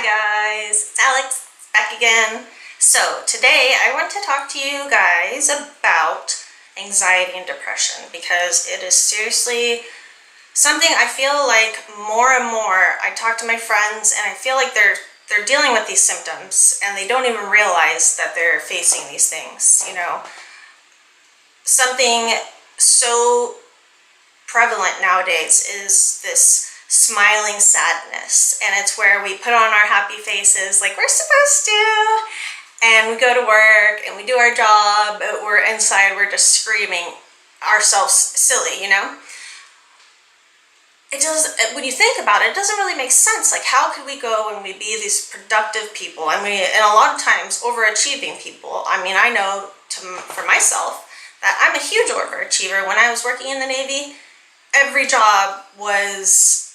Hi guys, it's Alex back again. So today I want to talk to you guys about anxiety and depression because it is seriously something I feel like more and more I talk to my friends and I feel like they're dealing with these symptoms and they don't even realize that they're facing these things, you know. Something so prevalent nowadays is this smiling sadness, and it's where we put on our happy faces like we're supposed to, and we go to work and we do our job, but we're inside, we're just screaming ourselves silly, you know. It does, when you think about it, it doesn't really make sense. Like, how could we go and we be these productive people and a lot of times overachieving people? I mean, I know for myself that I'm a huge overachiever. When I was working in the Navy, every job was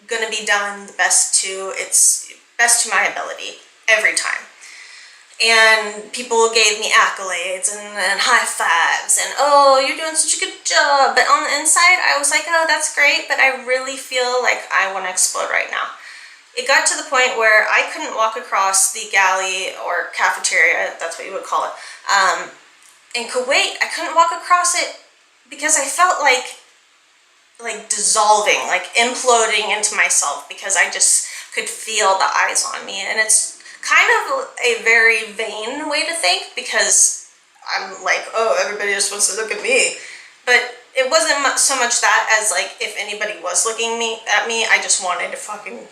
going to be done the best to my ability every time. And people gave me accolades and high fives and, oh, you're doing such a good job. But on the inside, I was like, oh, that's great, but I really feel like I want to explode right now. It got to the point where I couldn't walk across the galley or cafeteria, that's what you would call it, in Kuwait. I couldn't walk across it because I felt like dissolving, like imploding into myself, because I just could feel the eyes on me. And it's kind of a very vain way to think, because I'm like, oh, everybody just wants to look at me. But it wasn't so much that as like, if anybody was looking at me, I just wanted to fucking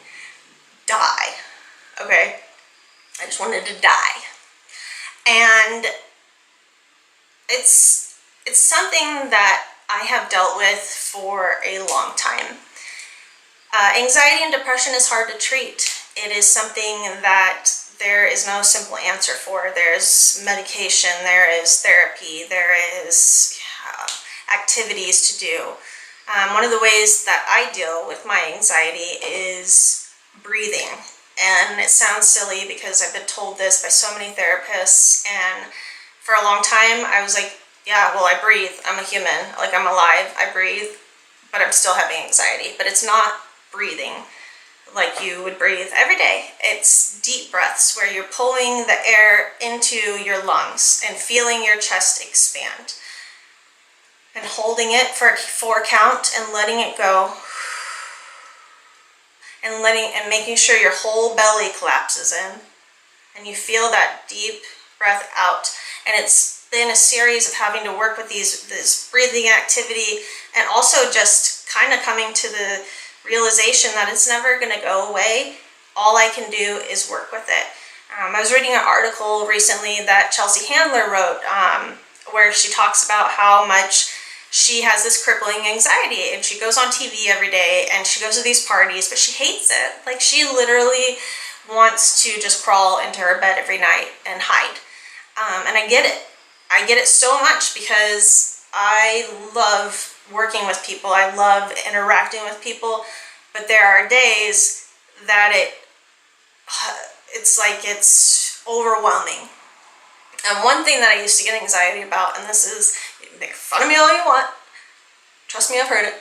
die. Okay? I just wanted to die. And it's something that I have dealt with for a long time. Anxiety and depression is hard to treat. It is something that there is no simple answer for. There's medication, there is therapy, there is activities to do. One of the ways that I deal with my anxiety is breathing. And it sounds silly because I've been told this by so many therapists, and for a long time I was like, yeah, well, I breathe. I'm a human. Like, I'm alive. I breathe, but I'm still having anxiety. But it's not breathing like you would breathe every day. It's deep breaths where you're pulling the air into your lungs and feeling your chest expand and holding it for a 4 count and letting it go, and making sure your whole belly collapses in and you feel that deep breath out. And it's been a series of having to work with this breathing activity, and also just kind of coming to the realization that it's never going to go away. All I can do is work with it. I was reading an article recently that Chelsea Handler wrote, where she talks about how much she has this crippling anxiety, and she goes on TV every day and she goes to these parties, but she hates it. Like, she literally wants to just crawl into her bed every night and hide. And I get it. I get it so much, because I love working with people. I love interacting with people, but there are days that it's like it's overwhelming. And one thing that I used to get anxiety about, and this is, make fun of me all you want, trust me, I've heard it,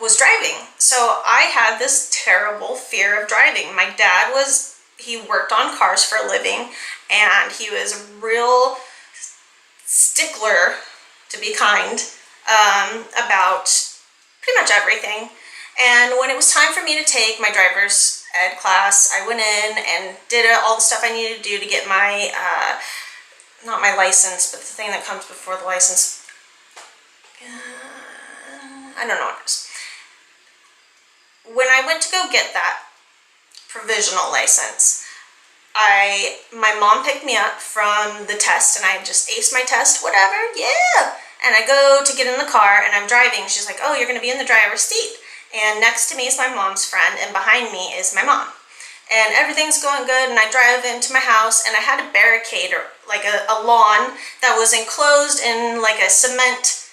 was driving. So I had this terrible fear of driving. My dad he worked on cars for a living, and he was a real stickler, to be kind, about pretty much everything. And when it was time for me to take my driver's ed class, I went in and did all the stuff I needed to do to get my, not my license, but the thing that comes before the license. I don't know what it is. When I went to go get that provisional license, my mom picked me up from the test, and I just aced my test, whatever, yeah. And I go to get in the car, and I'm driving. She's like, oh, you're going to be in the driver's seat. And next to me is my mom's friend, and behind me is my mom. And everything's going good, and I drive into my house, and I had a barricade, or like a lawn that was enclosed in like a cement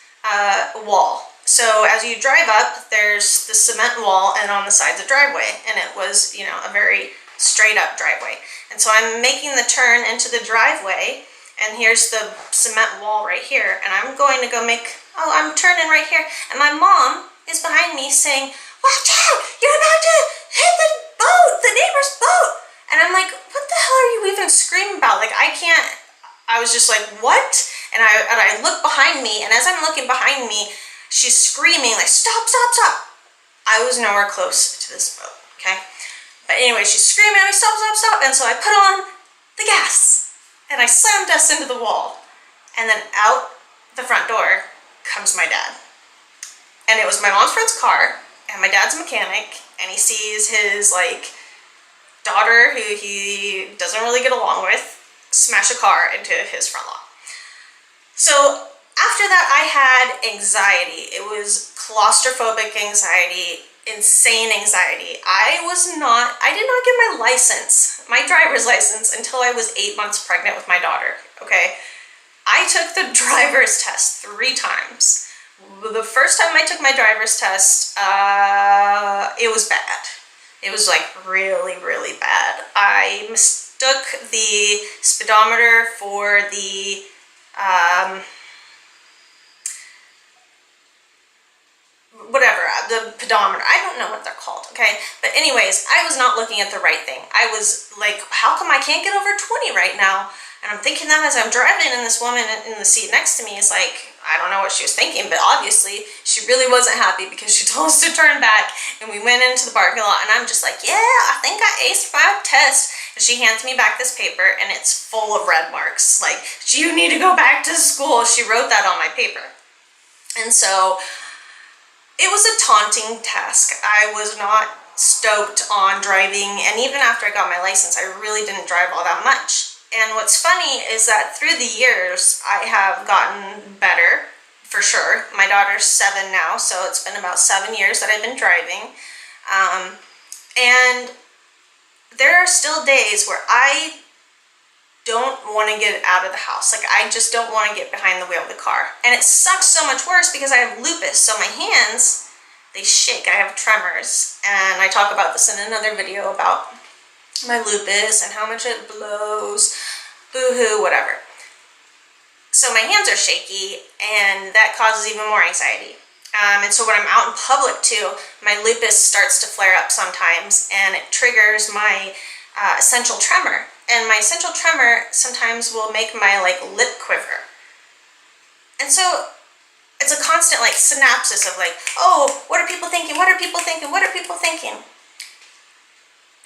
wall. So as you drive up, there's the cement wall, and on the side's a driveway, and it was, you know, a very straight up driveway. And so I'm making the turn into the driveway, and here's the cement wall right here, and I'm going to go I'm turning right here, and my mom is behind me saying, watch out, you're about to hit the boat, the neighbor's boat. And I'm like, what the hell are you even screaming about? Like, I was just like, what? And I look behind me, and as I'm looking behind me, she's screaming like, stop, stop, stop. I was nowhere close to this boat, okay? But anyway, she's screaming at me, stop, stop, stop. And so I put on the gas, and I slammed us into the wall. And then out the front door comes my dad. And it was my mom's friend's car, and my dad's a mechanic, and he sees his, like, daughter, who he doesn't really get along with, smash a car into his front lawn. So after that, I had anxiety. It was claustrophobic anxiety, insane anxiety. I did not get my license, my driver's license, until I was 8 months pregnant with my daughter, okay? I took the driver's test 3 times. The first time I took my driver's test, it was bad. It was like really, really bad. I mistook the speedometer for the the pedometer. I don't know what they're called, okay? But anyways, I was not looking at the right thing. I was like, how come I can't get over 20 right now? And I'm thinking that as I'm driving, and this woman in the seat next to me is like, I don't know what she was thinking, but obviously she really wasn't happy, because she told us to turn back, and we went into the parking lot, and I'm just like, yeah, I think I aced my test. And she hands me back this paper, and it's full of red marks. Like, you need to go back to school. She wrote that on my paper. And so it was a taunting task. I was not stoked on driving, and even after I got my license, I really didn't drive all that much. And what's funny is that through the years, I have gotten better, for sure. My daughter's 7 now, so it's been about 7 years that I've been driving. And there are still days where I don't want to get out of the house. Like, I just don't want to get behind the wheel of the car. And it sucks so much worse because I have lupus, so my hands, they shake. I have tremors. And I talk about this in another video about my lupus and how much it blows, boo-hoo, whatever. So my hands are shaky, and that causes even more anxiety. And so when I'm out in public too, my lupus starts to flare up sometimes, and it triggers my essential tremor. And my essential tremor sometimes will make my lip quiver. And so it's a constant synapsis of oh, what are people thinking? What are people thinking? What are people thinking?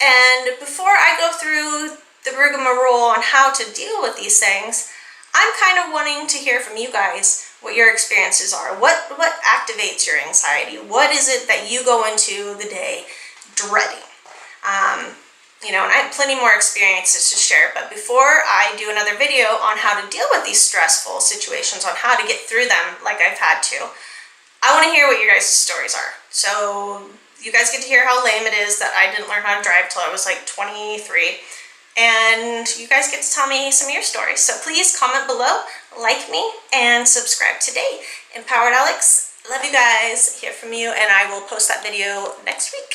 And before I go through the rigmarole on how to deal with these things, I'm kind of wanting to hear from you guys what your experiences are. What activates your anxiety? What is it that you go into the day dreading? And I have plenty more experiences to share, but before I do another video on how to deal with these stressful situations, on how to get through them like I've had to, I want to hear what your guys' stories are. So you guys get to hear how lame it is that I didn't learn how to drive till I was 23. And you guys get to tell me some of your stories. So please comment below, like me, and subscribe today. Empowered Alex, love you guys, hear from you, and I will post that video next week.